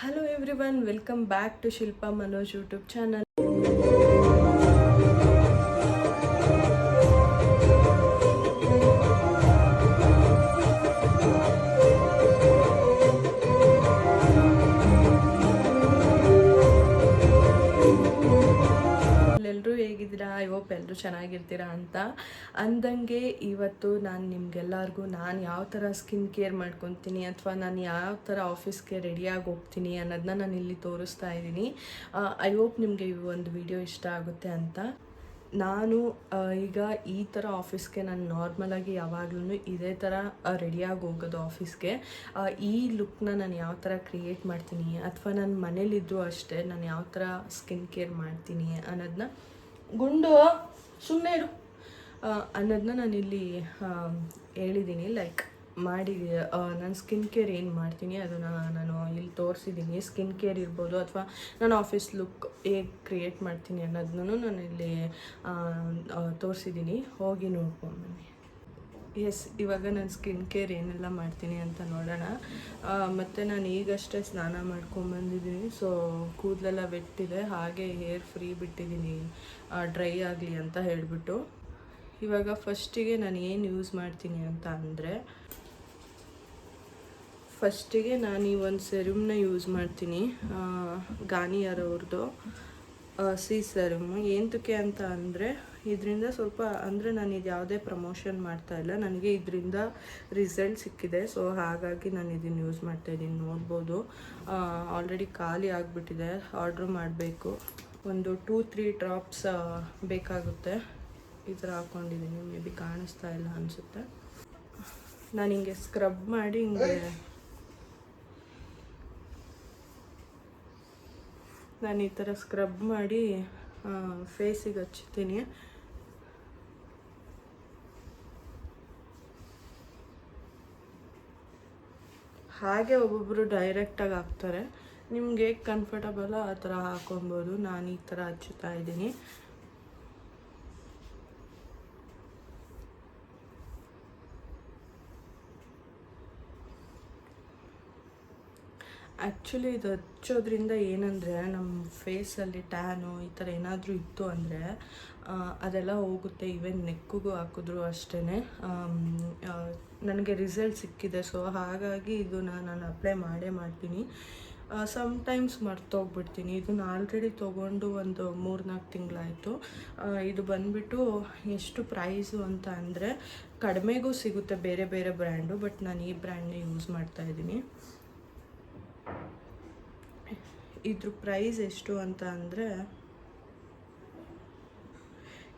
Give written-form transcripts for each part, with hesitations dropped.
Hello everyone, welcome back to Shilpa Manoj YouTube channel. ಎಲ್ಲರೂ ಹೇಗಿದ್ದೀರಾ? I hope ಎಲ್ಲರೂ ಚೆನ್ನಾಗಿರ್ತೀರಾ ಅಂತ ಅಂದಂಗೆ ಇವತ್ತು ನಾನು ನಿಮ್ಗೆಲ್ಲರಿಗೂ ನಾನು ಯಾವ ಥರ ಸ್ಕಿನ್ ಕೇರ್ ಮಾಡ್ಕೊತೀನಿ ಅಥವಾ ನಾನು ಯಾವ ಥರ ಆಫೀಸ್ಗೆ ರೆಡಿಯಾಗಿ ಹೋಗ್ತೀನಿ ಅನ್ನೋದನ್ನ ನಾನು ಇಲ್ಲಿ ತೋರಿಸ್ತಾ ಇದ್ದೀನಿ. ಐ ಹೋಪ್ ನಿಮಗೆ ಈ ಒಂದು ವಿಡಿಯೋ ಇಷ್ಟ ಆಗುತ್ತೆ ಅಂತ. ನಾನು ಈಗ ಈ ಥರ ಆಫೀಸ್ಗೆ ನಾನು ನಾರ್ಮಲಾಗಿ ಯಾವಾಗಲೂ ಇದೇ ಥರ ರೆಡಿಯಾಗಿ ಹೋಗೋದು ಆಫೀಸ್ಗೆ. ಈ ಲುಕ್ನ ನಾನು ಯಾವ ಥರ ಕ್ರಿಯೇಟ್ ಮಾಡ್ತೀನಿ ಅಥವಾ ನಾನು ಮನೇಲಿದ್ದರೂ ಅಷ್ಟೇ ನಾನು ಯಾವ ಥರ ಸ್ಕಿನ್ ಕೇರ್ ಮಾಡ್ತೀನಿ ಅನ್ನೋದನ್ನ ಸುಮ್ಮನೆ ಇರು ಅನ್ನೋದನ್ನ ನಾನಿಲ್ಲಿ ಹೇಳಿದ್ದೀನಿ. ಲೈಕ್ ಮಾಡಿ ನಾನು ಸ್ಕಿನ್ ಕೇರ್ ಏನು ಮಾಡ್ತೀನಿ ಅದನ್ನು ನಾನು ಇಲ್ಲಿ ತೋರಿಸಿದ್ದೀನಿ. ಸ್ಕಿನ್ ಕೇರ್ ಇರ್ಬೋದು ಅಥವಾ ನಾನು ಆಫೀಸ್ ಲುಕ್ ಹೇಗೆ ಕ್ರಿಯೇಟ್ ಮಾಡ್ತೀನಿ ಅನ್ನೋದನ್ನು ನಾನು ಇಲ್ಲಿ ತೋರಿಸಿದ್ದೀನಿ. ಹೋಗಿ ನೋಡ್ಕೊಂಬನ್ನಿ. ಎಸ್, ಇವಾಗ ನಾನು ಸ್ಕಿನ್ ಕೇರ್ ಏನೆಲ್ಲ ಮಾಡ್ತೀನಿ ಅಂತ ನೋಡೋಣ. ಮತ್ತು ನಾನು ಈಗಷ್ಟೇ ಸ್ನಾನ ಮಾಡ್ಕೊಂಬಂದಿದ್ದೀನಿ. ಸೊ ಕೂದಲೆಲ್ಲ ವೆಟ್ಟಿದೆ, ಹಾಗೆ ಹೇರ್ ಫ್ರೀ ಬಿಟ್ಟಿದ್ದೀನಿ ಡ್ರೈ ಆಗಲಿ ಅಂತ ಹೇಳಿಬಿಟ್ಟು. ಇವಾಗ ಫಸ್ಟಿಗೆ ನಾನು ಏನು ಯೂಸ್ ಮಾಡ್ತೀನಿ ಅಂತ ಅಂದರೆ, ಫಸ್ಟಿಗೆ ನಾನು ಈ ಒಂದು ಸೆರಮ್ನ ಯೂಸ್ ಮಾಡ್ತೀನಿ. ಗಾರ್ನಿಯರ್ ಅವ್ರದ್ದು ಸಿ ಸೆರಮು. ಏನಕ್ಕೆ ಅಂತ ಅಂದರೆ ಇದರಿಂದ ಸ್ವಲ್ಪ ಅಂದರೆ ನಾನು ಇದು ಯಾವುದೇ ಪ್ರಮೋಷನ್ ಮಾಡ್ತಾಯಿಲ್ಲ, ನನಗೆ ಇದರಿಂದ ರಿಸಲ್ಟ್ ಸಿಕ್ಕಿದೆ. ಸೊ ಹಾಗಾಗಿ ನಾನು ಇದನ್ನು ಯೂಸ್ ಮಾಡ್ತಾಯಿದ್ದೀನಿ. ನೋಡ್ಬೋದು ಆಲ್ರೆಡಿ ಖಾಲಿ ಆಗಿಬಿಟ್ಟಿದೆ. ಆರ್ಡ್ರ್ ಮಾಡಬೇಕು. ಒಂದು 2-3 ಡ್ರಾಪ್ಸ್ ಬೇಕಾಗುತ್ತೆ. ಈ ಥರ ಹಾಕ್ಕೊಂಡಿದ್ದೀನಿ. ಮೇ ಬಿ ಕಾಣಿಸ್ತಾ ಇಲ್ಲ ಅನಿಸುತ್ತೆ. ನಾನು ಹಿಂಗೆ ಸ್ಕ್ರಬ್ ಮಾಡಿ ನಾನು ಈ ಥರ ಸ್ಕ್ರಬ್ ಮಾಡಿ ಫೇಸಿಗೆ ಹಚ್ತೀನಿ. ಹಾಗೆ ಒಬ್ಬೊಬ್ಬರು ಡೈರೆಕ್ಟಾಗಿ ಹಾಕ್ತಾರೆ. ನಿಮ್ಗೆ ಹೇಗೆ ಕಂಫರ್ಟಬಲ್ ಆ ಥರ ಹಾಕೊಬೋದು. ನಾನು ಈ ಥರ ಹಚ್ಚುತ್ತಾ ಇದ್ದೀನಿ. ಆ್ಯಕ್ಚುಲಿ ಇದು ಹಚ್ಚೋದ್ರಿಂದ ಏನಂದರೆ ನಮ್ಮ ಫೇಸಲ್ಲಿ ಟ್ಯಾನು ಈ ಥರ ಏನಾದರೂ ಇತ್ತು ಅಂದರೆ ಅದೆಲ್ಲ ಹೋಗುತ್ತೆ. ಈವನ್ ನೆಕ್ಕಿಗೂ ಹಾಕಿದ್ರು ಅಷ್ಟೇ. ನನಗೆ ರಿಸಲ್ಟ್ ಸಿಕ್ಕಿದೆ. ಸೊ ಹಾಗಾಗಿ ಇದು ನಾನು ಅಪ್ಲೈ ಮಾಡ್ತೀನಿ. ಸಮ್ಟೈಮ್ಸ್ ಮರ್ತೋಗ್ಬಿಡ್ತೀನಿ. ಇದನ್ನು ಆಲ್ರೆಡಿ ತೊಗೊಂಡು ಒಂದು 3-4 ತಿಂಗಳಾಯಿತು. ಇದು ಬಂದುಬಿಟ್ಟು ಎಷ್ಟು ಪ್ರೈಸು ಅಂತ ಅಂದರೆ ಕಡಿಮೆಗೂ ಸಿಗುತ್ತೆ ಬೇರೆ ಬೇರೆ ಬ್ರ್ಯಾಂಡು, ಬಟ್ ನಾನು ಈ ಬ್ರ್ಯಾಂಡ್ನೇ ಯೂಸ್ ಮಾಡ್ತಾಯಿದ್ದೀನಿ. ಇದ್ರ ಪ್ರೈಸ್ ಎಷ್ಟು ಅಂತ ಅಂದರೆ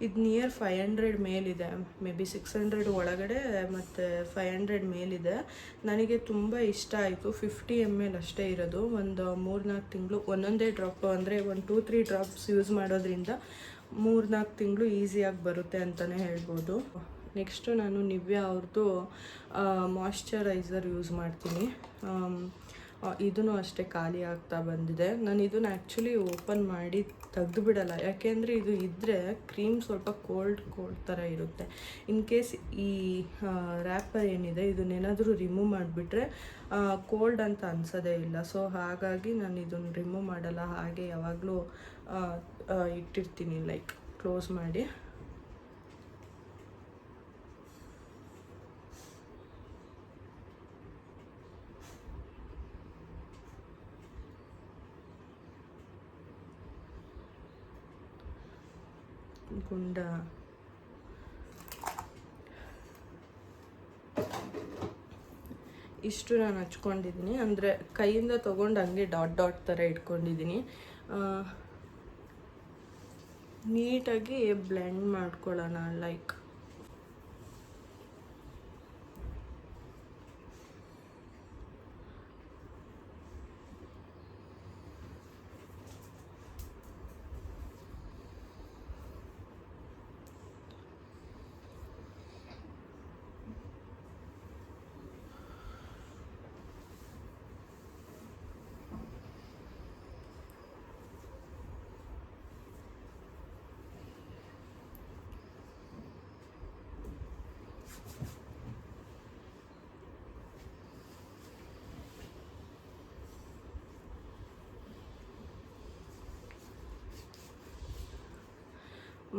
ಇದು ನಿಯರ್ 500 ಮೇಲಿದೆ. ಮೇ ಬಿ 600 ಒಳಗಡೆ ಮತ್ತು 500 ಮೇಲಿದೆ. ನನಗೆ ತುಂಬ ಇಷ್ಟ ಆಯಿತು. 50 ml ಅಷ್ಟೇ ಇರೋದು. ಒಂದು 3-4 ತಿಂಗಳು ಒಂದೊಂದೇ ಡ್ರಾಪ್ ಅಂದರೆ ಒಂದು 2-3 ಡ್ರಾಪ್ಸ್ ಯೂಸ್ ಮಾಡೋದ್ರಿಂದ 3-4 ತಿಂಗಳು ಈಸಿಯಾಗಿ ಬರುತ್ತೆ ಅಂತಲೇ ಹೇಳ್ಬೋದು. ನೆಕ್ಸ್ಟು ನಾನು ನಿವ್ಯಾ ಅವ್ರದ್ದು ಮಾಯ್ಶ್ಚರೈಸರ್ ಯೂಸ್ ಮಾಡ್ತೀನಿ. ಇದೂ ಅಷ್ಟೇ ಖಾಲಿ ಆಗ್ತಾ ಬಂದಿದೆ. ನಾನು ಇದನ್ನು ಆ್ಯಕ್ಚುಲಿ ಓಪನ್ ಮಾಡಿ ತೆಗೆದು ಬಿಡಲ್ಲ, ಯಾಕೆಂದರೆ ಇದು ಇದ್ದರೆ ಕ್ರೀಮ್ ಸ್ವಲ್ಪ ಕೋಲ್ಡ್ ಥರ ಇರುತ್ತೆ. ಇನ್ ಕೇಸ್ ಈ ರ್ಯಾಪರ್ ಏನಿದೆ ಇದನ್ನೇನಾದರೂ ರಿಮೂವ್ ಮಾಡಿಬಿಟ್ರೆ ಕೋಲ್ಡ್ ಅಂತ ಅನಿಸೋದೇ ಇಲ್ಲ. ಸೊ ಹಾಗಾಗಿ ನಾನು ಇದನ್ನು ರಿಮೂವ್ ಮಾಡಲ್ಲ, ಹಾಗೆ ಯಾವಾಗಲೂ ಇಟ್ಟಿರ್ತೀನಿ, ಲೈಕ್ ಕ್ಲೋಸ್ ಮಾಡಿ. ಗುಂಡ ಇಷ್ಟು ನಾನು ಹಚ್ಕೊಂಡಿದ್ದೀನಿ. ಅಂದರೆ ಕೈಯಿಂದ ತೊಗೊಂಡು ಹಂಗೆ ಡಾಟ್ ಥರ ಇಟ್ಕೊಂಡಿದ್ದೀನಿ. ನೀಟಾಗಿ ಬ್ಲೆಂಡ್ ಮಾಡ್ಕೊಳ್ಳೋಣ. ಲೈಕ್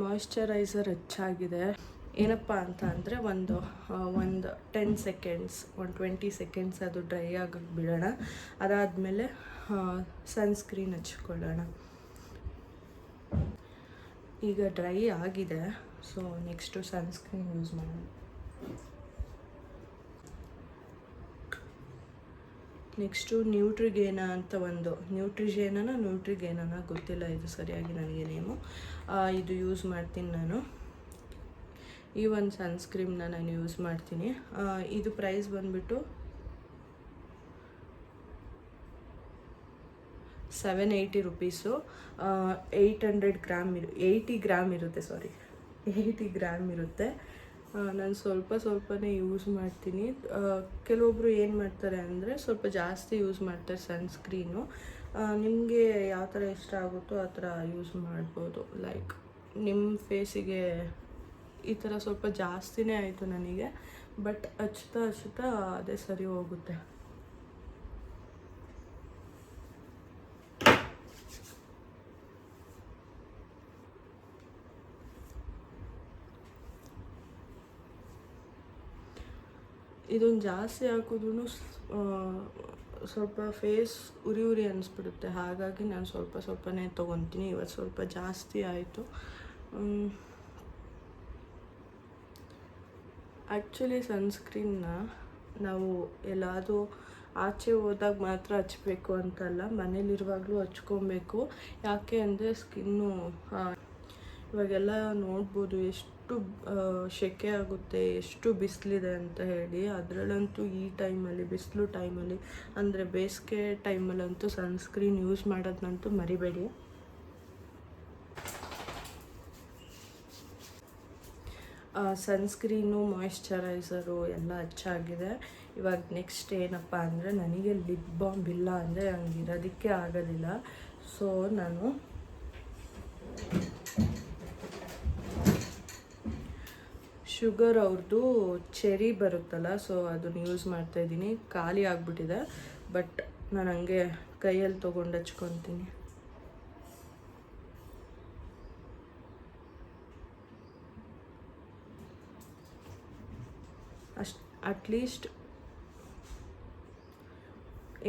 ಮಾಯಿಶ್ಚರೈಸರ್ ಹೆಚ್ಚಾಗಿದೆ. ಏನಪ್ಪ ಅಂತ ಅಂದರೆ ಒಂದು 10 ಸೆಕೆಂಡ್ಸ್ 20 ಸೆಕೆಂಡ್ಸ್ ಅದು ಡ್ರೈ ಆಗಕ್ಕೆ ಬಿಡೋಣ. ಅದಾದಮೇಲೆ ಸನ್ಸ್ಕ್ರೀನ್ ಹಚ್ಕೊಳ್ಳೋಣ. ಈಗ ಡ್ರೈ ಆಗಿದೆ, ಸೊ ನೆಕ್ಸ್ಟು ಸನ್ಸ್ಕ್ರೀನ್ ಯೂಸ್ ಮಾಡೋಣ. ನೆಕ್ಸ್ಟು ನ್ಯೂಟ್ರಿಗೇನಾ ಅಂತ ಒಂದು ನ್ಯೂಟ್ರಿಗೇನನ ಗೊತ್ತಿಲ್ಲ ಇದು ಸರಿಯಾಗಿ ನನಗೆ ನೇಮು. ಇದು ಯೂಸ್ ಮಾಡ್ತೀನಿ ನಾನು. ಈ ಒಂದು ಸನ್ಸ್ಕ್ರೀಮ್ನ ನಾನು ಯೂಸ್ ಮಾಡ್ತೀನಿ. ಇದು ಪ್ರೈಸ್ ಬಂದುಬಿಟ್ಟು 780 ರುಪೀಸು. 800 ಗ್ರಾಮ್ 80 ಗ್ರಾಮ್ ಇರುತ್ತೆ, 80 ಗ್ರಾಮ್ ಇರುತ್ತೆ. ನಾನು ಸ್ವಲ್ಪನೇ ಯೂಸ್ ಮಾಡ್ತೀನಿ. ಕೆಲವೊಬ್ಬರು ಏನು ಮಾಡ್ತಾರೆ ಅಂದರೆ ಸ್ವಲ್ಪ ಜಾಸ್ತಿ ಯೂಸ್ ಮಾಡ್ತಾರೆ ಸನ್ಸ್ಕ್ರೀನು. ನಿಮಗೆ ಯಾವ ಥರ ಇಷ್ಟ ಆಗುತ್ತೋ ಆ ಥರ ಯೂಸ್ ಮಾಡ್ಬೋದು. ಲೈಕ್ ನಿಮ್ಮ ಫೇಸಿಗೆ ಈ ಥರ ಸ್ವಲ್ಪ ಜಾಸ್ತಿನೇ ಆಯಿತು ನನಗೆ, ಬಟ್ ಹಚ್ತಾ ಅದೇ ಸರಿ ಹೋಗುತ್ತೆ. ಇದೊಂದು ಜಾಸ್ತಿ ಹಾಕಿದ್ರೂ ಸ್ವಲ್ಪ ಫೇಸ್ ಉರಿ ಅನಿಸ್ಬಿಡುತ್ತೆ. ಹಾಗಾಗಿ ನಾನು ಸ್ವಲ್ಪನೇ ತೊಗೊತೀನಿ. ಇವತ್ತು ಸ್ವಲ್ಪ ಜಾಸ್ತಿ ಆಯಿತು. ಆ್ಯಕ್ಚುಲಿ ಸನ್ಸ್ಕ್ರೀನ್ನ ನಾವು ಎಲ್ಲಾದರೂ ಆಚೆ ಹೋದಾಗ ಮಾತ್ರ ಹಚ್ಬೇಕು ಅಂತಲ್ಲ, ಮನೇಲಿರುವಾಗಲೂ ಹಚ್ಕೊಬೇಕು. ಯಾಕೆ ಅಂದರೆ ಸ್ಕಿನ್ನು ಇವಾಗೆಲ್ಲ ನೋಡ್ಬೋದು ಎಷ್ಟು ಸೆಕೆ ಆಗುತ್ತೆ, ಎಷ್ಟು ಬಿಸಿಲಿದೆ ಅಂತ ಹೇಳಿ. ಅದರಲ್ಲಂತೂ ಈ ಟೈಮಲ್ಲಿ ಬಿಸಿಲು ಟೈಮಲ್ಲಿ ಅಂದರೆ ಬೇಸಿಗೆ ಟೈಮಲ್ಲಂತೂ ಸನ್ಸ್ಕ್ರೀನ್ ಯೂಸ್ ಮಾಡೋದನ್ನಂತೂ ಮರಿಬೇಡಿ. ಸನ್ಸ್ಕ್ರೀನು ಮಾಯಿಶ್ಚರೈಸರು ಎಲ್ಲ ಹಚ್ಚಾಗಿದೆ. ಇವಾಗ ನೆಕ್ಸ್ಟ್ ಏನಪ್ಪ ಅಂದರೆ ನನಗೆ ಲಿಪ್ ಬಾಮ್ ಇಲ್ಲ ಅಂದರೆ ನನಗೆ ಇರೋದಕ್ಕೆ ಆಗೋದಿಲ್ಲ. ಸೊ ನಾನು ಶುಗರ್ ಅವ್ರದ್ದು ಚೆರಿ ಬರುತ್ತಲ್ಲ, ಸೊ ಅದನ್ನು ಯೂಸ್ ಮಾಡ್ತಾಯಿದ್ದೀನಿ. ಖಾಲಿ ಆಗಿಬಿಟ್ಟಿದೆ, ಬಟ್ ನಾನು ಹಂಗೆ ಕೈಯಲ್ಲಿ ತೊಗೊಂಡು ಹಚ್ಕೊತೀನಿ. ಅಟ್ಲೀಸ್ಟ್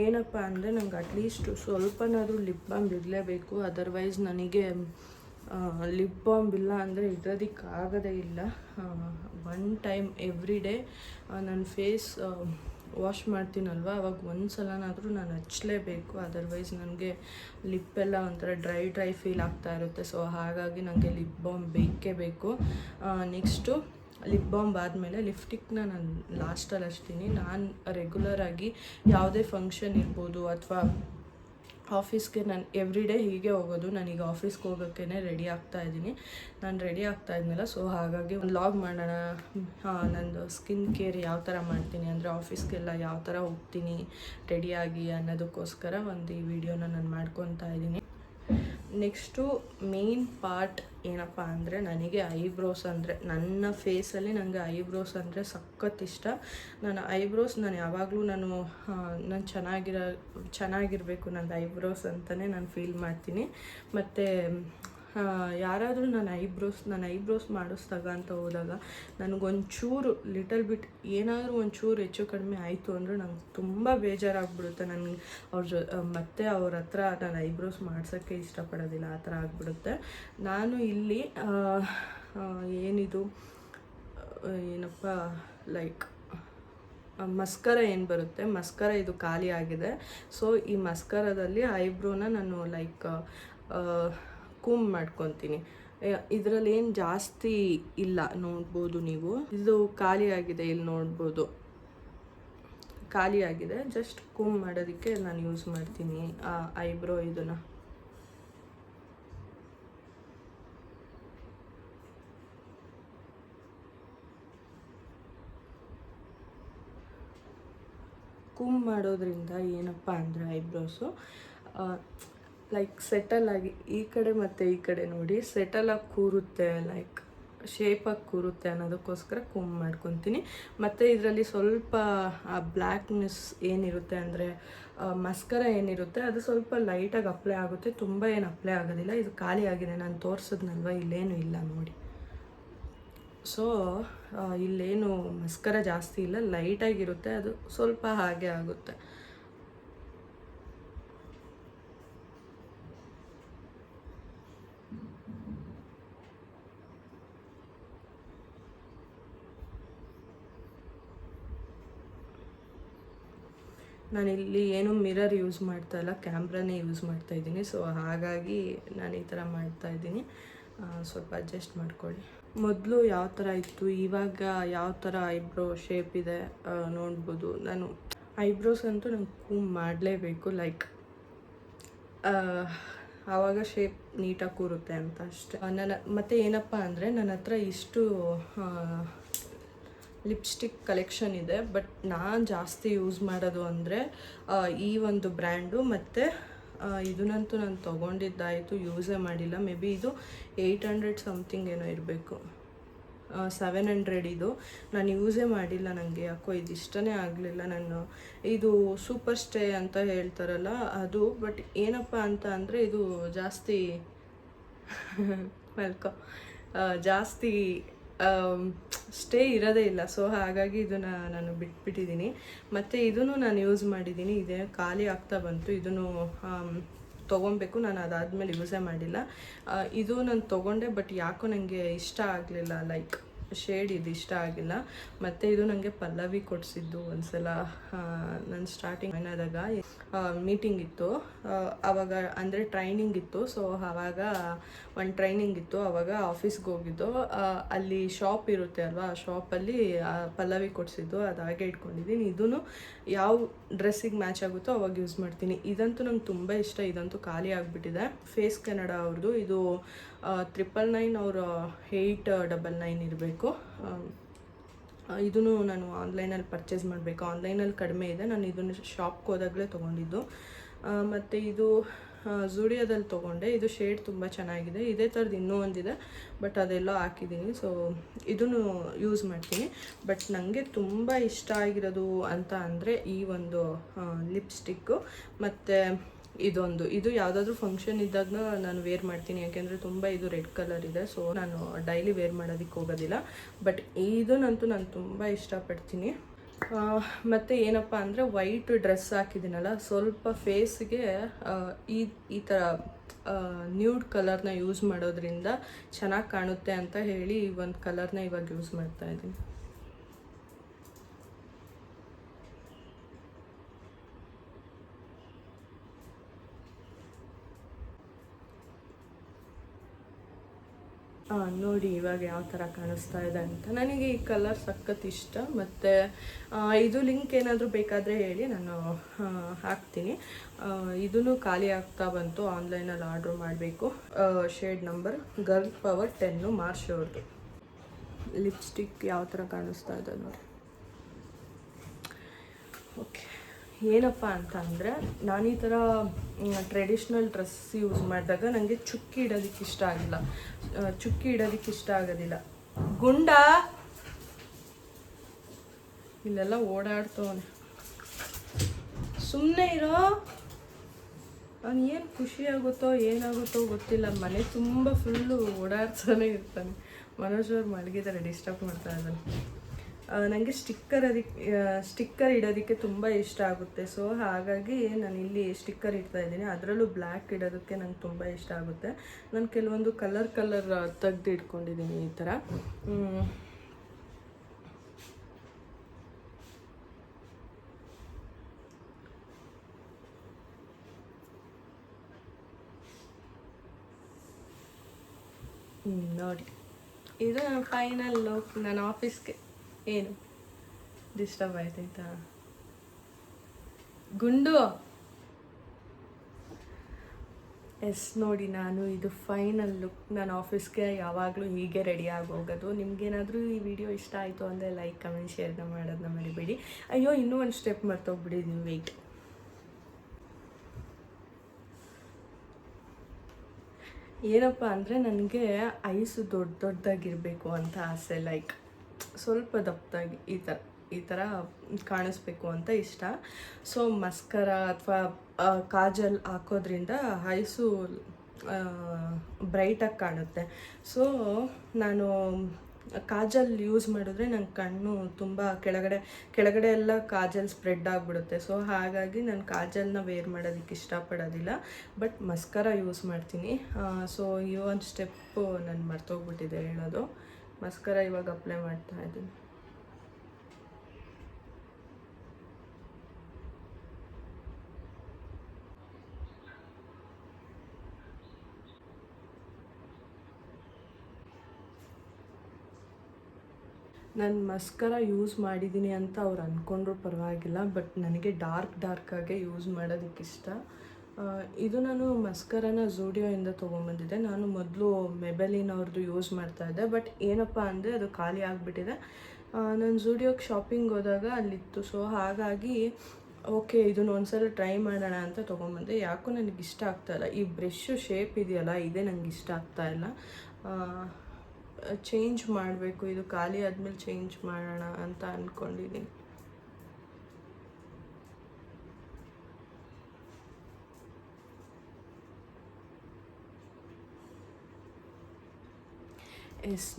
ಏನಪ್ಪ ಅಂದರೆ ನಂಗೆ ಅಟ್ಲೀಸ್ಟ್ ಸ್ವಲ್ಪನಾದರೂ ಲಿಪ್ ಬಾಮ್ ಇರಲೇಬೇಕು. ಅದರ್ವೈಸ್ ನನಗೆ ಲಿಪ್ ಬಾಮ್ ಇಲ್ಲ ಅಂದರೆ ಇರೋದಕ್ಕಾಗೋದೇ ಇಲ್ಲ. ಒನ್ ಟೈಮ್ ಎವ್ರಿ ಡೇ ನನ್ನ ಫೇಸ್ ವಾಶ್ ಮಾಡ್ತೀನಲ್ವ, ಅವಾಗ ಒಂದು ಸಲನಾದರೂ ನಾನು ಹಚ್ಚಲೇಬೇಕು. ಅದರ್ವೈಸ್ ನನಗೆ ಲಿಪ್ಪೆಲ್ಲ ಒಂಥರ ಡ್ರೈ ಫೀಲ್ ಆಗ್ತಾ ಇರುತ್ತೆ. ಸೊ ಹಾಗಾಗಿ ನನಗೆ ಲಿಪ್ ಬಾಮ್ ಬೇಕೇ ಬೇಕು. ನೆಕ್ಸ್ಟು ಲಿಪ್ ಬಾಮ್ ಆದಮೇಲೆ ಲಿಪ್ಸ್ಟಿಕ್ನ ನಾನು ಲಾಸ್ಟಲ್ಲಿ ಹಚ್ತೀನಿ. ನಾನು ರೆಗ್ಯುಲರಾಗಿ ಯಾವುದೇ ಫಂಕ್ಷನ್ ಇರ್ಬೋದು ಅಥವಾ ಆಫೀಸ್ಗೆ ನಾನು ಎವ್ರಿ ಡೇ ಹೀಗೆ ಹೋಗೋದು. ನಾನೀಗ ಆಫೀಸ್ಗೆ ಹೋಗೋಕ್ಕೇ ರೆಡಿ ಆಗ್ತಾಯಿದ್ದೀನಿ. ನಾನು ರೆಡಿ ಆಗ್ತಾಯಿದ್ನಲ್ಲ, ಸೊ ಹಾಗಾಗಿ ಒಂದು ಲಾಗ್ ಮಾಡೋಣ. ನಂದು ಸ್ಕಿನ್ ಕೇರ್ ಯಾವ ಥರ ಮಾಡ್ತೀನಿ ಅಂದರೆ ಆಫೀಸ್ಗೆಲ್ಲ ಯಾವ ಥರ ಹೋಗ್ತೀನಿ ರೆಡಿಯಾಗಿ ಅನ್ನೋದಕ್ಕೋಸ್ಕರ ಒಂದು ಈ ವಿಡಿಯೋನ ನಾನು ಮಾಡ್ಕೊತಾ ಇದ್ದೀನಿ. ನೆಕ್ಸ್ಟು ಮೇನ್ ಪಾರ್ಟ್ ಏನಪ್ಪ ಅಂದರೆ ನನಗೆ ಐಬ್ರೋಸ್ ಅಂದರೆ ನನ್ನ ಫೇಸಲ್ಲಿ ನನಗೆ ಐಬ್ರೋಸ್ ಅಂದರೆ ಸಖತ್ ಇಷ್ಟ. ನಾನು ಯಾವಾಗಲೂ ನಾನು ಚೆನ್ನಾಗಿರಬೇಕು ನಂದು ಐಬ್ರೋಸ್ ಅಂತಲೇ ನಾನು ಫೀಲ್ ಮಾಡ್ತೀನಿ. ಮತ್ತು ಯಾರಾದರೂ ನನ್ನ ಐಬ್ರೋಸ್ ಮಾಡಿಸ್ದಾಗ ಅಂತ ಹೋದಾಗ ನನಗೊಂಚೂರು ಲಿಟಲ್ ಬಿಟ್ ಏನಾದರೂ ಒಂಚೂರು ಹೆಚ್ಚು ಕಡಿಮೆ ಆಯಿತು ಅಂದರೆ ನಂಗೆ ತುಂಬ ಬೇಜಾರಾಗ್ಬಿಡುತ್ತೆ. ನನಗೆ ಮತ್ತೆ ಅವ್ರ ಹತ್ರ ನಾನು ಐಬ್ರೋಸ್ ಮಾಡ್ಸೋಕ್ಕೆ ಇಷ್ಟಪಡೋದಿಲ್ಲ, ಆ ಥರ ಆಗಿಬಿಡುತ್ತೆ. ನಾನು ಇಲ್ಲಿ ಏನಪ್ಪ ಲೈಕ್ ಮಸ್ಕರ ಏನು ಬರುತ್ತೆ, ಮಸ್ಕರ ಇದು ಖಾಲಿ ಆಗಿದೆ. ಸೊ ಈ ಮಸ್ಕರದಲ್ಲಿ ಐಬ್ರೋನ ನಾನು ಲೈಕ್ ಕೂಮ್ ಮಾಡ್ಕೊತೀನಿ. ಇದರಲ್ಲಿ ಏನು ಜಾಸ್ತಿ ಇಲ್ಲ, ನೋಡ್ಬೋದು ನೀವು. ಇದು ಖಾಲಿ ಆಗಿದೆ, ಇಲ್ಲಿ ನೋಡ್ಬೋದು ಖಾಲಿ ಆಗಿದೆ. ಜಸ್ಟ್ ಕೂಮ್ ಮಾಡೋದಕ್ಕೆ ನಾನು ಯೂಸ್ ಮಾಡ್ತೀನಿ ಐಬ್ರೋ ಇದನ್ನು. ಕೂಮ್ ಮಾಡೋದ್ರಿಂದ ಏನಪ್ಪ ಅಂದರೆ ಐಬ್ರೋಸು ಲೈಕ್ ಸೆಟಲ್ ಆಗಿ ಈ ಕಡೆ ಮತ್ತು ಈ ಕಡೆ ನೋಡಿ ಸೆಟಲ್ ಆಗಿ ಕೂರುತ್ತೆ. ಲೈಕ್ ಶೇಪಾಗಿ ಕೂರುತ್ತೆ ಅನ್ನೋದಕ್ಕೋಸ್ಕರ ಕೂಮ್ ಮಾಡ್ಕೊತೀನಿ. ಮತ್ತು ಇದರಲ್ಲಿ ಸ್ವಲ್ಪ ಬ್ಲ್ಯಾಕ್ನೆಸ್ ಏನಿರುತ್ತೆ ಅಂದರೆ ಮಸ್ಕರ ಏನಿರುತ್ತೆ ಅದು ಸ್ವಲ್ಪ ಲೈಟಾಗಿ ಅಪ್ಲೈ ಆಗುತ್ತೆ, ತುಂಬ ಏನು ಅಪ್ಲೈ ಆಗೋದಿಲ್ಲ. ಇದು ಖಾಲಿ ಆಗಿದೆ, ನಾನು ತೋರಿಸಿದ್ನಲ್ವ, ಇಲ್ಲೇನು ಇಲ್ಲ ನೋಡಿ. ಸೊ ಇಲ್ಲೇನು ಮಸ್ಕರ ಜಾಸ್ತಿ ಇಲ್ಲ, ಲೈಟಾಗಿರುತ್ತೆ, ಅದು ಸ್ವಲ್ಪ ಹಾಗೆ ಆಗುತ್ತೆ. ನಾನಿಲ್ಲಿ ಏನು ಮಿರರ್ ಯೂಸ್ ಮಾಡ್ತಾ ಇಲ್ಲ, ಕ್ಯಾಮ್ರಾನೇ ಯೂಸ್ ಮಾಡ್ತಾಯಿದ್ದೀನಿ. ಸೊ ಹಾಗಾಗಿ ನಾನು ಈ ಥರ ಮಾಡ್ತಾಯಿದ್ದೀನಿ. ಸ್ವಲ್ಪ ಅಡ್ಜಸ್ಟ್ ಮಾಡ್ಕೊಳ್ಳಿ. ಮೊದಲು ಯಾವ ಥರ ಇತ್ತು, ಇವಾಗ ಯಾವ ಥರ ಐಬ್ರೋ ಶೇಪ್ ಇದೆ ನೋಡ್ಬೋದು. ನಾನು ಐಬ್ರೋಸ್ ಅಂತೂ ನಂಗೆ ಕೂಮ್ ಮಾಡಲೇಬೇಕು, ಲೈಕ್ ಆವಾಗ ಶೇಪ್ ನೀಟಾಗಿ ಕೂರುತ್ತೆ ಅಂತ ಅಷ್ಟೆ. ಮತ್ತು ಏನಪ್ಪ ಅಂದರೆ ನನ್ನ ಹತ್ರ ಇಷ್ಟು ಲಿಪ್ಸ್ಟಿಕ್ ಕಲೆಕ್ಷನ್ ಇದೆ, ಬಟ್ ನಾನು ಜಾಸ್ತಿ ಯೂಸ್ ಮಾಡೋದು ಅಂದರೆ ಈ ಒಂದು ಬ್ರ್ಯಾಂಡು. ಮತ್ತು ಇದನ್ನಂತೂ ನಾನು ತೊಗೊಂಡಿದ್ದಾಯಿತು, ಯೂಸೇ ಮಾಡಿಲ್ಲ. ಮೇ ಬಿ ಇದು 800 ಸಮಥಿಂಗ್ ಏನೋ ಇರಬೇಕು, 700 ಇದು. ನಾನು ಯೂಸೇ ಮಾಡಿಲ್ಲ, ನನಗೆ ಯಾಕೋ ಇದು ಇಷ್ಟನೇ ಆಗಲಿಲ್ಲ. ನಾನು ಇದು ಸೂಪರ್ ಸ್ಟೇ ಅಂತ ಹೇಳ್ತಾರಲ್ಲ ಅದು, ಬಟ್ ಏನಪ್ಪ ಅಂತ ಅಂದರೆ ಇದು ಜಾಸ್ತಿ ವೆಲ್ಕಮ್ ಜಾಸ್ತಿ ಸ್ಟೇ ಇರೋದೇ ಇಲ್ಲ. ಸೊ ಹಾಗಾಗಿ ಇದನ್ನು ನಾನು ಬಿಟ್ಬಿಟ್ಟಿದ್ದೀನಿ. ಮತ್ತು ಇದನ್ನು ನಾನು ಯೂಸ್ ಮಾಡಿದ್ದೀನಿ, ಇದೇ ಖಾಲಿ ಆಗ್ತಾ ಬಂತು. ಇದನ್ನು ತೊಗೊಬೇಕು, ನಾನು ಅದಾದಮೇಲೆ ಯೂಸೇ ಮಾಡಿಲ್ಲ. ಇದು ನಾನು ತೊಗೊಂಡೆ, ಬಟ್ ಯಾಕೋ ನನಗೆ ಇಷ್ಟ ಆಗಲಿಲ್ಲ, ಲೈಕ್ ಶೇಡ್ ಇದು ಇಷ್ಟ ಆಗಿಲ್ಲ. ಮತ್ತು ಇದು ನನಗೆ ಪಲ್ಲವಿ ಕೊಡಿಸಿದ್ದು ಒಂದ್ಸಲ. ನಾನು ಸ್ಟಾರ್ಟಿಂಗ್ ಏನಾದಾಗ ಮೀಟಿಂಗ್ ಇತ್ತು, ಆವಾಗ ಅಂದರೆ ಟ್ರೈನಿಂಗ್ ಇತ್ತು. ಸೊ ಆವಾಗ ಒಂದು ಟ್ರೈನಿಂಗ್ ಇತ್ತು, ಆವಾಗ ಆಫೀಸ್ಗೆ ಹೋಗಿದ್ದು. ಅಲ್ಲಿ ಶಾಪ್ ಇರುತ್ತೆ ಅಲ್ವಾ, ಆ ಶಾಪಲ್ಲಿ ಪಲ್ಲವಿ ಕೊಡಿಸಿದ್ದು, ಅದು ಹಾಗೆ ಇಟ್ಕೊಂಡಿದ್ದೀನಿ. ಇದೂ ಯಾವ ಡ್ರೆಸ್ಸಿಗೆ ಮ್ಯಾಚ್ ಆಗುತ್ತೋ ಅವಾಗ ಯೂಸ್ ಮಾಡ್ತೀನಿ. ಇದಂತೂ ನಂಗೆ ತುಂಬ ಇಷ್ಟ. ಇದಂತೂ ಖಾಲಿ ಆಗಿಬಿಟ್ಟಿದೆ. ಫೇಸ್ ಕೆನಡಾ ಅವ್ರದ್ದು ಇದು 999 ಅವರು 899 ಇರಬೇಕು. ಇದನ್ನು ನಾನು ಆನ್ಲೈನಲ್ಲಿ ಪರ್ಚೇಸ್ ಮಾಡಬೇಕು, ಆನ್ಲೈನಲ್ಲಿ ಕಡಿಮೆ ಇದೆ. ನಾನು ಇದನ್ನು ಶಾಪ್ಗೆ ಹೋದಾಗಲೇ ತೊಗೊಂಡಿದ್ದು. ಮತ್ತು ಇದು ಝೂಡಿಯೋದಲ್ಲಿ ತೊಗೊಂಡೆ. ಇದು ಶೇಡ್ ತುಂಬ ಚೆನ್ನಾಗಿದೆ. ಇದೇ ಥರದ್ದು ಇನ್ನೂ ಒಂದಿದೆ, ಬಟ್ ಅದೆಲ್ಲ ಹಾಕಿದ್ದೀನಿ. ಸೊ ಇದನ್ನು ಯೂಸ್ ಮಾಡ್ತೀನಿ. ಬಟ್ ನನಗೆ ತುಂಬ ಇಷ್ಟ ಆಗಿರೋದು ಅಂತ ಅಂದರೆ ಈ ಒಂದು ಲಿಪ್ಸ್ಟಿಕ್ಕು ಮತ್ತು ಇದು ಯಾವುದಾದ್ರೂ ಫಂಕ್ಷನ್ ಇದ್ದಾಗ ನಾನು ವೇರ್ ಮಾಡ್ತೀನಿ, ಯಾಕೆಂದರೆ ತುಂಬ ಇದು ರೆಡ್ ಕಲರ್ ಇದೆ. ಸೊ ನಾನು ಡೈಲಿ ವೇರ್ ಮಾಡೋದಕ್ಕೆ ಹೋಗೋದಿಲ್ಲ, ಬಟ್ ಇದನ್ನಂತೂ ನಾನು ತುಂಬ ಇಷ್ಟಪಡ್ತೀನಿ. ಮತ್ತು ಏನಪ್ಪ ಅಂದರೆ ವೈಟ್ ಡ್ರೆಸ್ ಹಾಕಿದ್ದೀನಲ್ಲ, ಸ್ವಲ್ಪ ಫೇಸ್ಗೆ ಈ ಥರ ನ್ಯೂಡ್ ಕಲರ್ನ ಯೂಸ್ ಮಾಡೋದ್ರಿಂದ ಚೆನ್ನಾಗಿ ಕಾಣುತ್ತೆ ಅಂತ ಹೇಳಿ ಈ ಒಂದು ಕಲರ್ನ ಇವಾಗ ಯೂಸ್ ಮಾಡ್ತಾಯಿದ್ದೀನಿ. ನೋಡಿ ಇವಾಗ ಯಾವ ಥರ ಕಾಣಿಸ್ತಾ ಇದೆ ಅಂತ. ನನಗೆ ಈ ಕಲರ್ ಸಖತ್ ಇಷ್ಟ. ಮತ್ತು ಇದು ಲಿಂಕ್ ಏನಾದರೂ ಬೇಕಾದರೆ ಹೇಳಿ, ನಾನು ಹಾಕ್ತೀನಿ. ಇದೂ ಖಾಲಿ ಆಗ್ತಾ ಬಂತು, ಆನ್ಲೈನಲ್ಲಿ ಆರ್ಡ್ರ್ ಮಾಡಬೇಕು. Shade number girl power 10 March ಅವ್ರದ್ದು ಲಿಪ್ಸ್ಟಿಕ್ ಯಾವ ಥರ ಕಾಣಿಸ್ತಾ ಇದೆ ನೋಡಿ. ಓಕೆ, ಏನಪ್ಪ ಅಂತ ಅಂದರೆ ನಾನು ಈ ಥರ ಟ್ರೆಡಿಷ್ನಲ್ ಡ್ರೆಸ್ ಯೂಸ್ ಮಾಡಿದಾಗ ನನಗೆ ಚುಕ್ಕಿ ಇಡೋದಕ್ಕೆ ಇಷ್ಟ ಆಗಿಲ್ಲ, ಚುಕ್ಕಿ ಇಡೋದಕ್ಕೆ ಇಷ್ಟ ಆಗೋದಿಲ್ಲ. ಗುಂಡ ಇಲ್ಲೆಲ್ಲ ಓಡಾಡ್ತವನೆ, ಸುಮ್ಮನೆ ಇರೋ. ಅವ್ನು ಏನು ಖುಷಿ ಆಗುತ್ತೋ ಏನಾಗುತ್ತೋ ಗೊತ್ತಿಲ್ಲ, ಮನೆ ತುಂಬ ಫುಲ್ಲು ಓಡಾಡ್ತಾನೆ ಇರ್ತಾನೆ. ಮನೋಜ್ ಅವ್ರು ಮಲಗಿದ್ದಾರೆ, ಡಿಸ್ಟರ್ಬ್ ಮಾಡ್ತಾ ಇದ್ದಾನೆ. ನನಗೆ ಸ್ಟಿಕ್ಕರ್ ಇಡೋದಕ್ಕೆ ತುಂಬ ಇಷ್ಟ ಆಗುತ್ತೆ. ಸೊ ಹಾಗಾಗಿ ನಾನು ಇಲ್ಲಿ ಸ್ಟಿಕ್ಕರ್ ಇಡ್ತಾ ಇದ್ದೀನಿ. ಅದರಲ್ಲೂ ಬ್ಲ್ಯಾಕ್ ಇಡೋದಕ್ಕೆ ನಂಗೆ ತುಂಬ ಇಷ್ಟ ಆಗುತ್ತೆ. ನಾನು ಕೆಲವೊಂದು ಕಲರ್ ತೆಗೆದು ಇಟ್ಕೊಂಡಿದ್ದೀನಿ ಈ ಥರ. ನೋಡಿ, ಇದು ಫೈನಲ್ ಲುಕ್ ನನ್ನ ಆಫೀಸ್ಗೆ. ಏನು ಡಿಸ್ಟರ್ಬ್ ಆಯ್ತಾಯ್ತಾ ಗುಂಡು? ಎಸ್ ನೋಡಿ, ನಾನು ಇದು ಫೈನಲ್ ಲುಕ್. ನಾನು ಆಫೀಸ್ಗೆ ಯಾವಾಗಲೂ ಹೀಗೆ ರೆಡಿಯಾಗಿ ಹೋಗೋದು. ನಿಮ್ಗೇನಾದರೂ ಈ ವಿಡಿಯೋ ಇಷ್ಟ ಆಯಿತು ಅಂದರೆ ಲೈಕ್, ಕಮೆಂಟ್, ಶೇರ್ನ ಮಾಡೋದನ್ನ ಮರಿಬೇಡಿ. ಅಯ್ಯೋ, ಇನ್ನೂ ಒಂದು ಸ್ಟೆಪ್ ಮರ್ತೋಗ್ಬಿಟ್ಟಿದ್ದೀನಿ, ವೆಯ್ಟ್. ಏನಪ್ಪ ಅಂದರೆ ನನಗೆ ಐಸು ದೊಡ್ಡದಾಗಿರಬೇಕು ಅಂತ ಆಸೆ. ಲೈಕ್ ಸ್ವಲ್ಪ ದಪ್ಪದಾಗಿ ಈ ಥರ ಕಾಣಿಸ್ಬೇಕು ಅಂತ ಇಷ್ಟ. ಸೊ ಮಸ್ಕರ ಅಥವಾ ಕಾಜಲ್ ಹಾಕೋದ್ರಿಂದ ಐಸು ಬ್ರೈಟಾಗಿ ಕಾಣುತ್ತೆ. ಸೊ ನಾನು ಕಾಜಲ್ ಯೂಸ್ ಮಾಡಿದ್ರೆ ನನ್ನ ಕಣ್ಣು ತುಂಬ ಕೆಳಗಡೆ ಎಲ್ಲ ಕಾಜಲ್ ಸ್ಪ್ರೆಡ್ ಆಗಿಬಿಡುತ್ತೆ. ಸೊ ಹಾಗಾಗಿ ನಾನು ಕಾಜಲ್ನ ವೇರ್ ಮಾಡೋದಕ್ಕೆ ಇಷ್ಟಪಡೋದಿಲ್ಲ, ಬಟ್ ಮಸ್ಕರ ಯೂಸ್ ಮಾಡ್ತೀನಿ. ಸೊ ಈ ಒಂದು ಸ್ಟೆಪ್ಪು ನಾನು ಮರ್ತೋಗ್ಬಿಟ್ಟಿದೆ ಹೇಳೋದು. ಮಸ್ಕರ ಇವಾಗ ಅಪ್ಲೈ ಮಾಡ್ತಾ ಇದ್ದೀನಿ. ನಾನು ಮಸ್ಕರ ಯೂಸ್ ಮಾಡಿದ್ದೀನಿ ಅಂತ ಅವ್ರು ಅಂದ್ಕೊಂಡ್ರೂ ಪರವಾಗಿಲ್ಲ, ಬಟ್ ನನಗೆ ಡಾರ್ಕಾಗೆ ಯೂಸ್ ಮಾಡೋದಕ್ಕೆ ಇಷ್ಟ. ಇದು ನಾನು ಮಸ್ಕರನ ಝೂಡಿಯೋಯಿಂದ ತೊಗೊಂಬಂದಿದ್ದೆ. ನಾನು ಮೊದಲು ಮೆಬೆಲಿನ್ ಅವ್ರದ್ದು ಯೂಸ್ ಮಾಡ್ತಾಯಿದ್ದೆ, ಬಟ್ ಏನಪ್ಪ ಅಂದರೆ ಅದು ಖಾಲಿ ಆಗಿಬಿಟ್ಟಿದೆ. ನಾನು ಝೂಡಿಯೋಗೆ ಶಾಪಿಂಗ್ ಹೋದಾಗ ಅಲ್ಲಿತ್ತು. ಸೊ ಹಾಗಾಗಿ ಓಕೆ ಇದನ್ನು ಒಂದ್ಸಲ ಟ್ರೈ ಮಾಡೋಣ ಅಂತ ತೊಗೊಂಬಂದೆ. ಯಾಕೋ ನನಗೆ ಇಷ್ಟ ಆಗ್ತಾಯಿಲ್ಲ. ಈ ಬ್ರಷ್ ಶೇಪ್ ಇದೆಯಲ್ಲ, ಇದೇ ನನಗೆ ಇಷ್ಟ ಆಗ್ತಾಯಿಲ್ಲ. ಚೇಂಜ್ ಮಾಡಬೇಕು, ಇದು ಖಾಲಿ ಆದಮೇಲೆ ಚೇಂಜ್ ಮಾಡೋಣ ಅಂತ ಅಂದ್ಕೊಂಡಿದ್ದೀನಿ.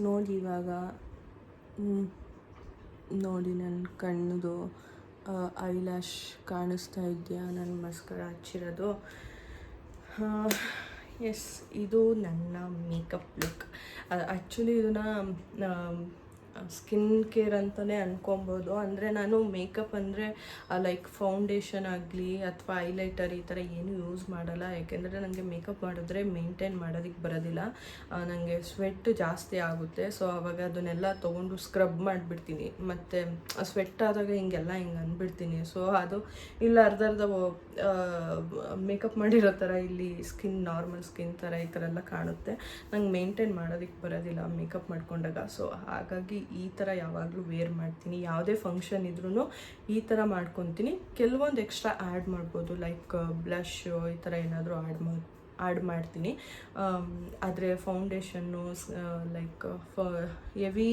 ನೋಡಿ ಇವಾಗ ನೋಡಿ ನನ್ನ ಕಣ್ಣದು ಐಲ್ಯಾಶ್ ಕಾಣಿಸ್ತಾ ಇದೆಯಾ, ನನ್ನ ಮಸ್ಕರ ಹಚ್ಚಿರೋದು. ಇದು ನನ್ನ ಮೇಕಪ್ ಲುಕ್. ಆ್ಯಕ್ಚುಲಿ ಇದನ್ನು ಸ್ಕಿನ್ ಕೇರ್ ಅಂತಲೇ ಅಂದ್ಕೊಬೋದು. ಅಂದರೆ ನಾನು ಮೇಕಪ್ ಅಂದರೆ ಲೈಕ್ ಫೌಂಡೇಶನ್ ಆಗಲಿ ಅಥವಾ ಐಲೈಟರ್ ಈ ಥರ ಏನೂ ಯೂಸ್ ಮಾಡಲ್ಲ. ಯಾಕೆಂದರೆ ನನಗೆ ಮೇಕಪ್ ಮಾಡಿದ್ರೆ ಮೇಂಟೈನ್ ಮಾಡೋದಕ್ಕೆ ಬರೋದಿಲ್ಲ. ನನಗೆ ಸ್ವೆಟ್ ಜಾಸ್ತಿ ಆಗುತ್ತೆ. ಸೊ ಆವಾಗ ಅದನ್ನೆಲ್ಲ ತೊಗೊಂಡು ಸ್ಕ್ರಬ್ ಮಾಡಿಬಿಡ್ತೀನಿ. ಮತ್ತು ಸ್ವೆಟ್ ಆದಾಗ ಹಿಂಗೆ ಅಂದ್ಬಿಡ್ತೀನಿ. ಸೊ ಅದು ಇಲ್ಲ ಅರ್ಧ ಮೇಕಪ್ ಮಾಡಿರೋ ಥರ ಇಲ್ಲಿ ನಾರ್ಮಲ್ ಸ್ಕಿನ್ ಥರ ಈ ಥರ ಎಲ್ಲ ಕಾಣುತ್ತೆ. ನಂಗೆ ಮೇಂಟೈನ್ ಮಾಡೋದಕ್ಕೆ ಬರೋದಿಲ್ಲ ಮೇಕಪ್ ಮಾಡ್ಕೊಂಡಾಗ. ಸೊ ಹಾಗಾಗಿ ಈ ಥರ ಯಾವಾಗಲೂ ವೇರ್ ಮಾಡ್ತೀನಿ. ಯಾವುದೇ ಫಂಕ್ಷನ್ ಇದ್ರೂ ಈ ಥರ ಮಾಡ್ಕೊತೀನಿ. ಕೆಲವೊಂದು ಎಕ್ಸ್ಟ್ರಾ ಆ್ಯಡ್ ಮಾಡ್ಬೋದು, ಲೈಕ್ ಬ್ಲಷು ಈ ಥರ ಏನಾದರೂ ಆ್ಯಡ್ ಮಾಡ್ತೀನಿ. ಆದರೆ ಫೌಂಡೇಶನ್ನು ಲೈಕ್ ಹೆವಿ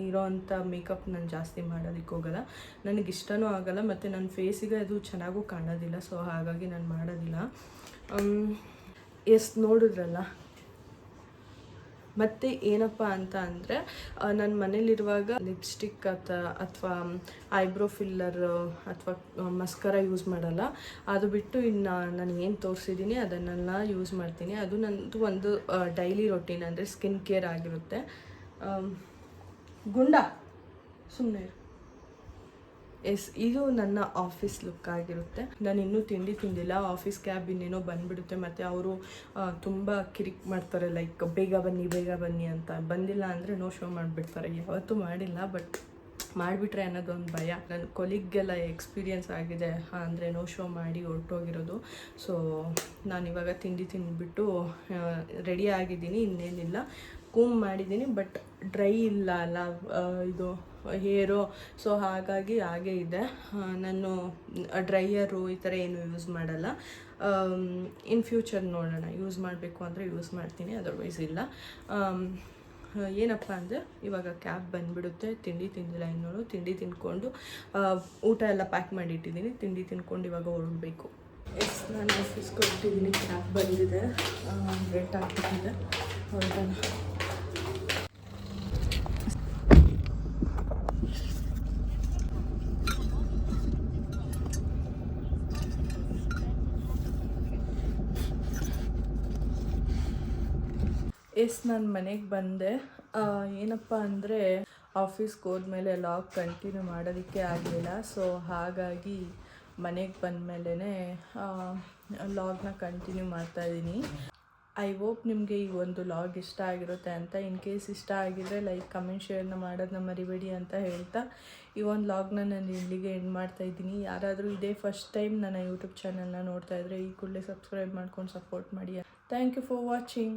ಇರೋವಂಥ ಮೇಕಪ್ ನಾನು ಜಾಸ್ತಿ ಮಾಡೋದಕ್ಕೆ ಹೋಗಲ್ಲ. ನನಗಿಷ್ಟನೂ ಆಗಲ್ಲ, ಮತ್ತು ನನ್ನ ಫೇಸಿಗೆ ಅದು ಚೆನ್ನಾಗೂ ಕಾಣೋದಿಲ್ಲ. ಸೊ ಹಾಗಾಗಿ ನಾನು ಮಾಡೋದಿಲ್ಲ. ನೋಡಿದ್ರಲ್ಲ. ಮತ್ತು ಏನಪ್ಪ ಅಂತ ಅಂದರೆ ನನ್ನ ಮನೇಲಿರುವಾಗ ಲಿಪ್ಸ್ಟಿಕ್ ಅಥವಾ ಐಬ್ರೋ ಫಿಲ್ಲರ್ ಅಥವಾ ಮಸ್ಕರ ಯೂಸ್ ಮಾಡಲ್ಲ. ಅದು ಬಿಟ್ಟು ಇನ್ನು ನಾನು ಏನು ತೋರಿಸಿದ್ದೀನಿ ಅದನ್ನೆಲ್ಲ ಯೂಸ್ ಮಾಡ್ತೀನಿ. ಅದು ನನ್ನದು ಒಂದು ಡೈಲಿ ರೊಟೀನ್, ಅಂದರೆ ಸ್ಕಿನ್ ಕೇರ್ ಆಗಿರುತ್ತೆ. ಗುಂಡ ಸುಮ್ಮನೆ ಇದು ನನ್ನ ಆಫೀಸ್ ಲುಕ್ ಆಗಿರುತ್ತೆ. ನಾನು ಇನ್ನೂ ತಿಂದಿಲ್ಲ. ಆಫೀಸ್ ಕ್ಯಾಬ್ ಇನ್ನೇನೋ ಬಂದುಬಿಡುತ್ತೆ, ಮತ್ತು ಅವರು ತುಂಬ ಕಿರಿಕ್ ಮಾಡ್ತಾರೆ, ಲೈಕ್ ಬೇಗ ಬನ್ನಿ ಅಂತ. ಬಂದಿಲ್ಲ ಅಂದರೆ ನೋ ಶೋ ಮಾಡಿಬಿಡ್ತಾರೆ. ಯಾವತ್ತೂ ಮಾಡಿಲ್ಲ, ಬಟ್ ಮಾಡಿಬಿಟ್ರೆ ಅನ್ನೋದೊಂದು ಭಯ. ನನ್ನ ಕೊಲಿಗೆಲ್ಲ ಎಕ್ಸ್ಪೀರಿಯನ್ಸ್ ಆಗಿದೆ, ಅಂದರೆ ನೋ ಶೋ ಮಾಡಿ ಹೊರಟೋಗಿರೋದು. ಸೊ ನಾನಿವಾಗ ತಿಂದುಬಿಟ್ಟು ರೆಡಿ ಆಗಿದ್ದೀನಿ. ಇನ್ನೇನಿಲ್ಲ, ಕೂಮ್ ಮಾಡಿದ್ದೀನಿ, ಬಟ್ ಡ್ರೈ ಇಲ್ಲ ಅಲ್ಲ ಇದು ಹೇರು. ಸೊ ಹಾಗಾಗಿ ಹಾಗೇ ಇದೆ. ನಾನು ಡ್ರೈಯರು ಈ ಥರ ಏನು ಯೂಸ್ ಮಾಡಲ್ಲ. ಇನ್ ಫ್ಯೂಚರ್ ನೋಡೋಣ, ಯೂಸ್ ಮಾಡಬೇಕು ಅಂದರೆ ಯೂಸ್ ಮಾಡ್ತೀನಿ, ಅದರ್ವೈಸ್ ಇಲ್ಲ. ಏನಪ್ಪ ಅಂದರೆ ಇವಾಗ ಕ್ಯಾಬ್ ಬಂದುಬಿಡುತ್ತೆ. ತಿಂದಿಲ್ಲ ಇನ್ನೂ. ತಿಂದ್ಕೊಂಡು ಊಟ ಎಲ್ಲ ಪ್ಯಾಕ್ ಮಾಡಿಟ್ಟಿದ್ದೀನಿ. ತಿಂದ್ಕೊಂಡು ಇವಾಗ ಹೊರಡಬೇಕು. ನಾನು ಆಫೀಸ್ಗೆ ಹೊರಟಿದ್ದೀನಿ. ಕ್ಯಾಬ್ ಬಂದಿದೆ, ಲೇಟ್ ಆಗ್ಬಿಟ್ಟಿದೆ, ಹೊರಡೋಣ. ನಾನು ಮನೆಗೆ ಬಂದೆ. ಏನಪ್ಪ ಅಂದರೆ ಆಫೀಸ್ಗೆ ಹೋದ್ಮೇಲೆ ಲಾಗ್ ಕಂಟಿನ್ಯೂ ಮಾಡೋದಕ್ಕೆ ಆಗಲಿಲ್ಲ. ಸೊ ಹಾಗಾಗಿ ಮನೆಗೆ ಬಂದಮೇಲೆ ಲಾಗ್ನ ಕಂಟಿನ್ಯೂ ಮಾಡ್ತಾಯಿದ್ದೀನಿ. ಐ ಹೋಪ್ ನಿಮಗೆ ಈ ಒಂದು ಲಾಗ್ ಇಷ್ಟ ಆಗಿರುತ್ತೆ ಅಂತ. ಇನ್ ಕೇಸ್ ಇಷ್ಟ ಆಗಿದರೆ ಲೈಕ್ ಕಮೆಂಟ್ ಶೇರ್ನ ಮಾಡೋದನ್ನ ಮರಿಬೇಡಿ ಅಂತ ಹೇಳ್ತಾ ಈ ಒಂದು ಲಾಗ್ನ ನಾನು ಇಲ್ಲಿಗೆ ಎಂಡ್ ಮಾಡ್ತಾಯಿದ್ದೀನಿ. ಯಾರಾದರೂ ಇದೇ ಫಸ್ಟ್ ಟೈಮ್ ನನ್ನ ಯೂಟ್ಯೂಬ್ ಚಾನಲ್ನ ನೋಡ್ತಾಯಿದ್ರೆ ಈ ಕೂಡಲೇ ಸಬ್ಸ್ಕ್ರೈಬ್ ಮಾಡ್ಕೊಂಡು ಸಪೋರ್ಟ್ ಮಾಡಿ. Thank you for watching.